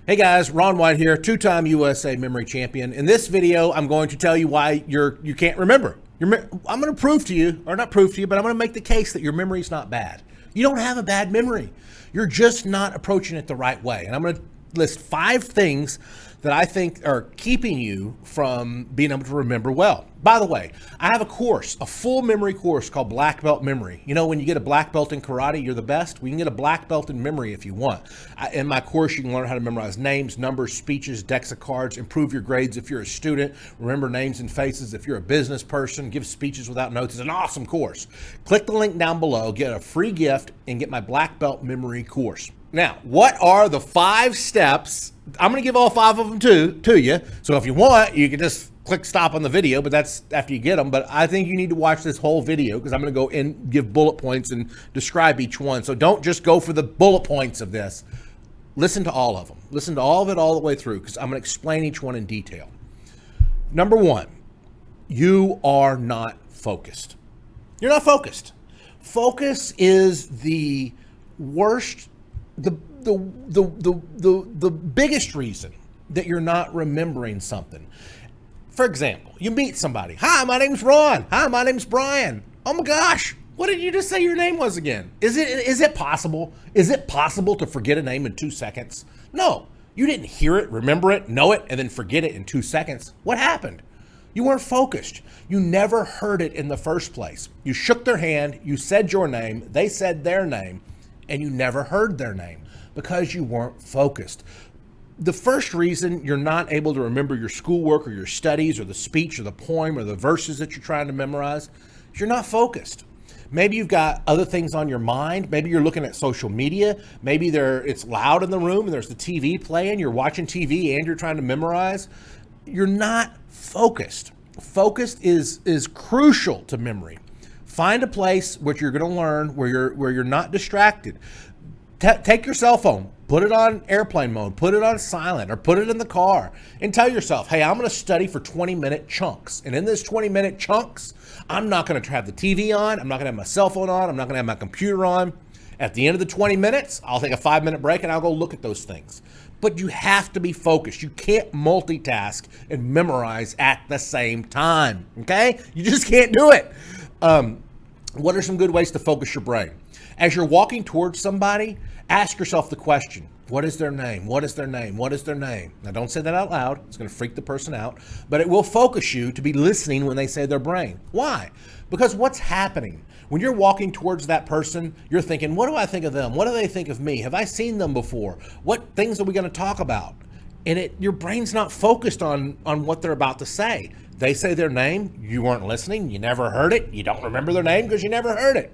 Hey guys, Ron White here, two-time USA memory champion. In this video, I'm going to tell you why you can't remember. I'm going to prove to you, or not prove to you, but I'm going to make the case that your memory is not bad. You don't have a bad memory. You're just not approaching it the right way. And I'm going to list 5 things that I think are keeping you from being able to remember well. By the way, I have a course, a full memory course called Black Belt Memory. You know, when you get a black belt in karate, you're the best. We can get a black belt in memory if you want. In my course, you can learn how to memorize names, numbers, speeches, decks of cards, improve your grades if you're a student, remember names and faces if you're a business person, give speeches without notes. It's an awesome course. Click the link down below, get a free gift, and get my Black Belt Memory course. Now, what are the 5 steps? I'm going to give all 5 of them to you. So if you want, you can just click stop on the video, but that's after you get them. But I think you need to watch this whole video because I'm going to go and give bullet points and describe each one. So don't just go for the bullet points of this. Listen to all of them. Listen to all of it all the way through because I'm going to explain each one in detail. Number 1, you are not focused. You're not focused. Focus is the worst, the biggest reason that you're not remembering something. For example, you meet somebody. Hi, my name's Ron. Hi, my name's Brian. Oh my gosh, what did you just say your name was again? Is it possible? Is it possible to forget a name in 2 seconds? No, you didn't hear it, remember it, know it, and then forget it in 2 seconds. What happened? You weren't focused. You never heard it in the first place. You shook their hand, you said your name, they said their name, and you never heard their name because you weren't focused. The first reason you're not able to remember your schoolwork or your studies or the speech or the poem or the verses that you're trying to memorize is you're not focused. Maybe you've got other things on your mind. Maybe you're looking at social media. Maybe it's loud in the room and there's the TV playing. You're watching TV and you're trying to memorize. You're not focused. Focused is crucial to memory. Find a place where you're going to learn, where you're not distracted. Take your cell phone, put it on airplane mode, put it on silent, or put it in the car, and tell yourself, hey, I'm going to study for 20-minute chunks. And in this 20-minute chunks, I'm not going to have the TV on, I'm not going to have my cell phone on, I'm not going to have my computer on. At the end of the 20 minutes, I'll take a 5-minute break and I'll go look at those things. But you have to be focused. You can't multitask and memorize at the same time, okay? You just can't do it. What are some good ways to focus your brain? As you're walking towards somebody, ask yourself the question, what is their name? What is their name? What is their name? Now, don't say that out loud. It's going to freak the person out, but it will focus you to be listening when they say their brain. Why? Because what's happening? When you're walking towards that person, you're thinking, what do I think of them? What do they think of me? Have I seen them before? What things are we going to talk about? And your brain's not focused on what they're about to say. They say their name, you weren't listening, you never heard it, you don't remember their name because you never heard it.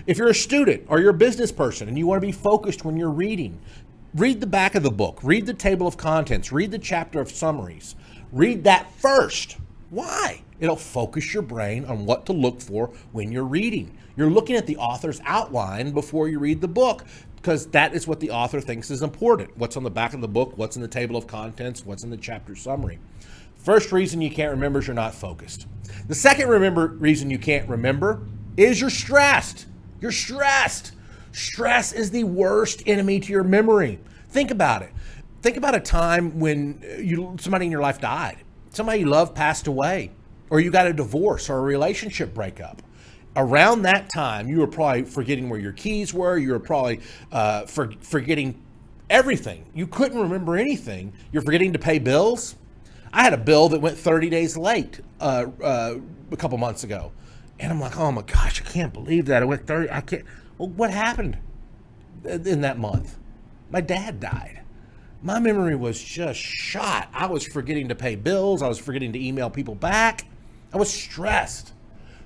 If you're a student or you're a business person and you want to be focused when you're reading, read the back of the book, read the table of contents, read the chapter of summaries. Read that first. Why? It'll focus your brain on what to look for when you're reading. You're looking at the author's outline before you read the book because that is what the author thinks is important. What's on the back of the book, what's in the table of contents, what's in the chapter summary. First reason you can't remember is you're not focused. The second reason you can't remember is you're stressed. You're stressed. Stress is the worst enemy to your memory. Think about it. Think about a time when somebody in your life died. Somebody you love passed away, or you got a divorce or a relationship breakup. Around that time, you were probably forgetting where your keys were. You were probably forgetting everything. You couldn't remember anything. You're forgetting to pay bills. I had a bill that went 30 days late a couple months ago. And I'm like, oh my gosh, I can't believe that. It went 30, I can't. Well, what happened in that month? My dad died. My memory was just shot. I was forgetting to pay bills. I was forgetting to email people back. I was stressed.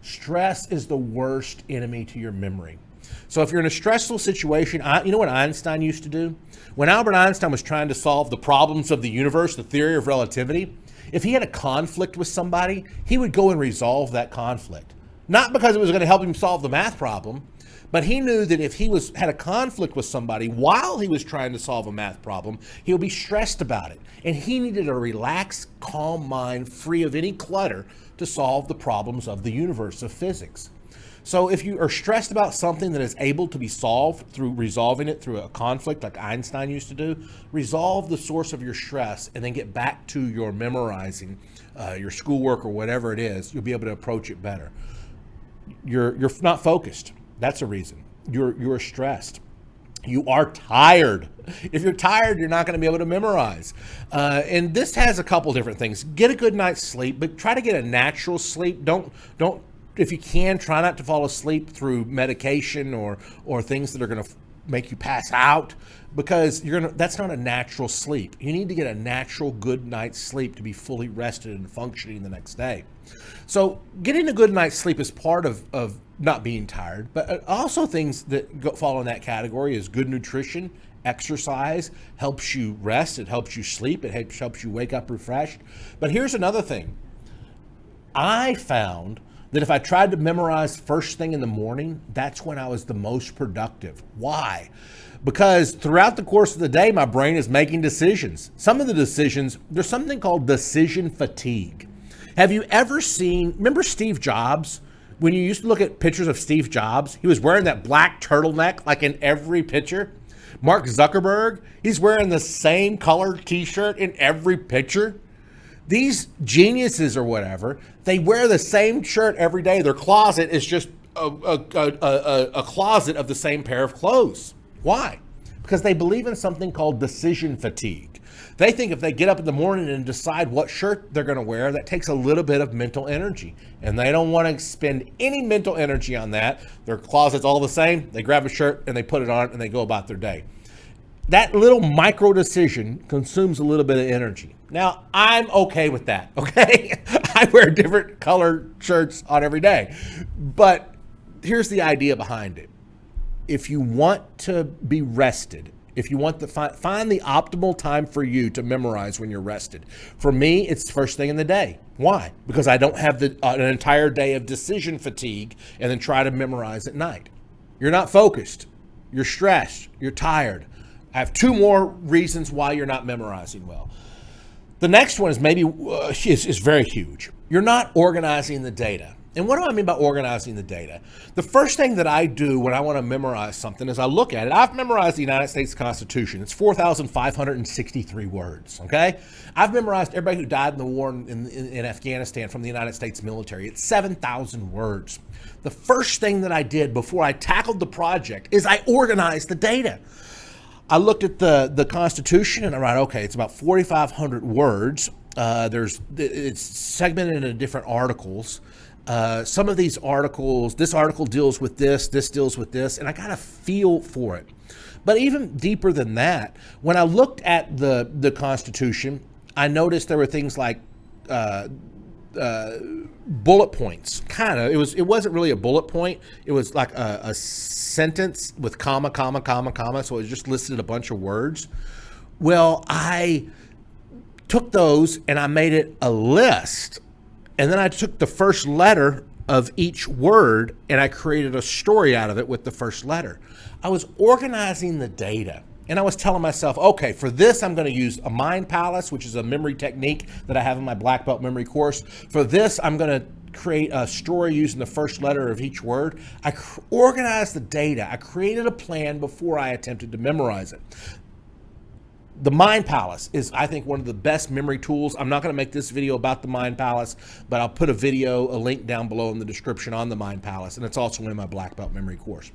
Stress is the worst enemy to your memory. So if you're in a stressful situation, you know what Einstein used to do? When Albert Einstein was trying to solve the problems of the universe, the theory of relativity, if he had a conflict with somebody, he would go and resolve that conflict. Not because it was going to help him solve the math problem, but he knew that if he had a conflict with somebody while he was trying to solve a math problem, he would be stressed about it. And he needed a relaxed, calm mind, free of any clutter to solve the problems of the universe of physics. So if you are stressed about something that is able to be solved through resolving it through a conflict like Einstein used to do, resolve the source of your stress and then get back to your memorizing, your schoolwork or whatever it is. You'll be able to approach it better. You're not focused. That's a reason. You're stressed. You are tired. If you're tired, you're not going to be able to memorize. And this has a couple different things. Get a good night's sleep, but try to get a natural sleep. Don't. If you can, try not to fall asleep through medication or things that are going to make you pass out, because that's not a natural sleep. You need to get a natural good night's sleep to be fully rested and functioning the next day. So getting a good night's sleep is part of not being tired, but also things that fall in that category is good nutrition. Exercise helps you rest, it helps you sleep, it helps you wake up refreshed. But here's another thing. I found that if I tried to memorize first thing in the morning, that's when I was the most productive. Why? Because throughout the course of the day, my brain is making decisions. Some of the decisions, there's something called decision fatigue. Have you ever remember Steve Jobs? When you used to look at pictures of Steve Jobs, he was wearing that black turtleneck like in every picture. Mark Zuckerberg, he's wearing the same color t-shirt in every picture. These geniuses or whatever, they wear the same shirt every day. Their closet is just a closet of the same pair of clothes. Why? Because they believe in something called decision fatigue. They think if they get up in the morning and decide what shirt they're going to wear, that takes a little bit of mental energy. And they don't want to spend any mental energy on that. Their closet's all the same. They grab a shirt and they put it on and they go about their day. That little micro decision consumes a little bit of energy. Now, I'm okay with that, okay? I wear different colored shirts on every day. But here's the idea behind it. If you want to be rested, if you want to find the optimal time for you to memorize when you're rested. For me, it's first thing in the day. Why? Because I don't have an entire day of decision fatigue and then try to memorize at night. You're not focused. You're stressed. You're tired. I have two more reasons why you're not memorizing well. The next one is is very huge. You're not organizing the data. And what do I mean by organizing the data? The first thing that I do when I want to memorize something is I look at it. I've memorized the United States Constitution. It's 4,563 words, okay? I've memorized everybody who died in the war in Afghanistan from the United States military. It's 7,000 words. The first thing that I did before I tackled the project is I organized the data. I looked at the Constitution and I wrote, okay, it's about 4,500 words. It's segmented into different articles. Some of these articles, this article deals with this deals with this, and I got a feel for it. But even deeper than that, when I looked at the Constitution, I noticed there were things like bullet points. Kind of. It wasn't really a bullet point. It was like a sentence with comma, comma, comma, comma. So it just listed a bunch of words. Well, I took those and I made it a list. And then I took the first letter of each word and I created a story out of it with the first letter. I was organizing the data and I was telling myself, okay, for this, I'm going to use a mind palace, which is a memory technique that I have in my black belt memory course. For this, I'm going to create a story using the first letter of each word. I organized the data. I created a plan before I attempted to memorize it. The Mind Palace is, I think, one of the best memory tools. I'm not going to make this video about the Mind Palace, but I'll put a link down below in the description on the Mind Palace, and it's also in my Black Belt memory course.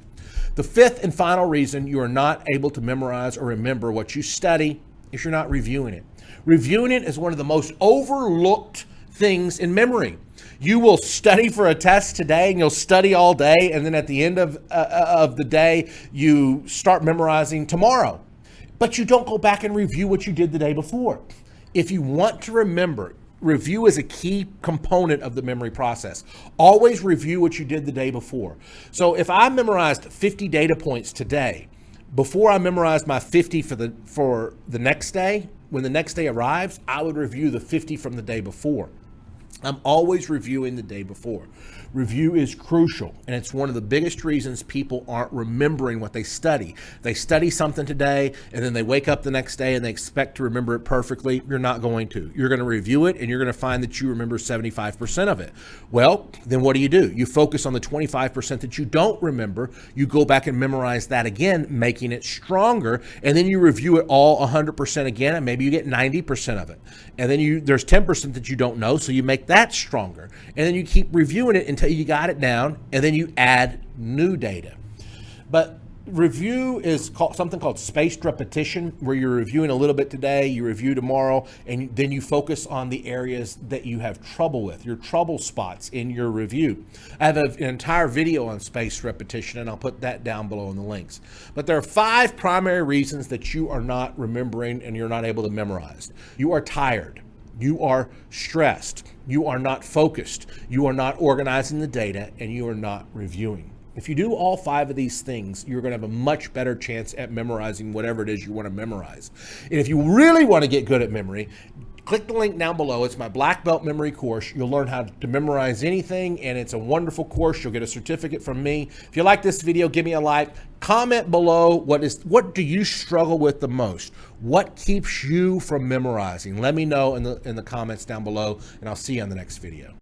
The fifth and final reason you are not able to memorize or remember what you study is you're not reviewing it. Reviewing it is one of the most overlooked things in memory. You will study for a test today, and you'll study all day, and then at the end of the day, you start memorizing tomorrow. But you don't go back and review what you did the day before. If you want to remember, review is a key component of the memory process. Always review what you did the day before. So if I memorized 50 data points today, before I memorized my 50 for the next day, when the next day arrives, I would review the 50 from the day before. I'm always reviewing the day before. Review is crucial, and it's one of the biggest reasons people aren't remembering what they study. They study something today, and then they wake up the next day and they expect to remember it perfectly. You're not going to. You're going to review it, and you're going to find that you remember 75% of it. Well, then what do? You focus on the 25% that you don't remember. You go back and memorize that again, making it stronger, and then you review it all 100% again, and maybe you get 90% of it. And then there's 10% that you don't know, so you make that stronger. And then you keep reviewing it until you got it down, and then you add new data. But review is something called spaced repetition, where you're reviewing a little bit today, you review tomorrow, and then you focus on the areas that you have trouble with, your trouble spots in your review. I have an entire video on spaced repetition, and I'll put that down below in the links. But there are 5 primary reasons that you are not remembering and you're not able to memorize. You are tired. You are stressed. You are not focused. You are not organizing the data, and you are not reviewing. If you do all 5 of these things, you're going to have a much better chance at memorizing whatever it is you want to memorize. And if you really want to get good at memory, click the link down below. It's my black belt memory course. You'll learn how to memorize anything, and it's a wonderful course. You'll get a certificate from me. If you like this video, give me a like. Comment below what do you struggle with the most? What keeps you from memorizing? Let me know in the comments down below, and I'll see you on the next video.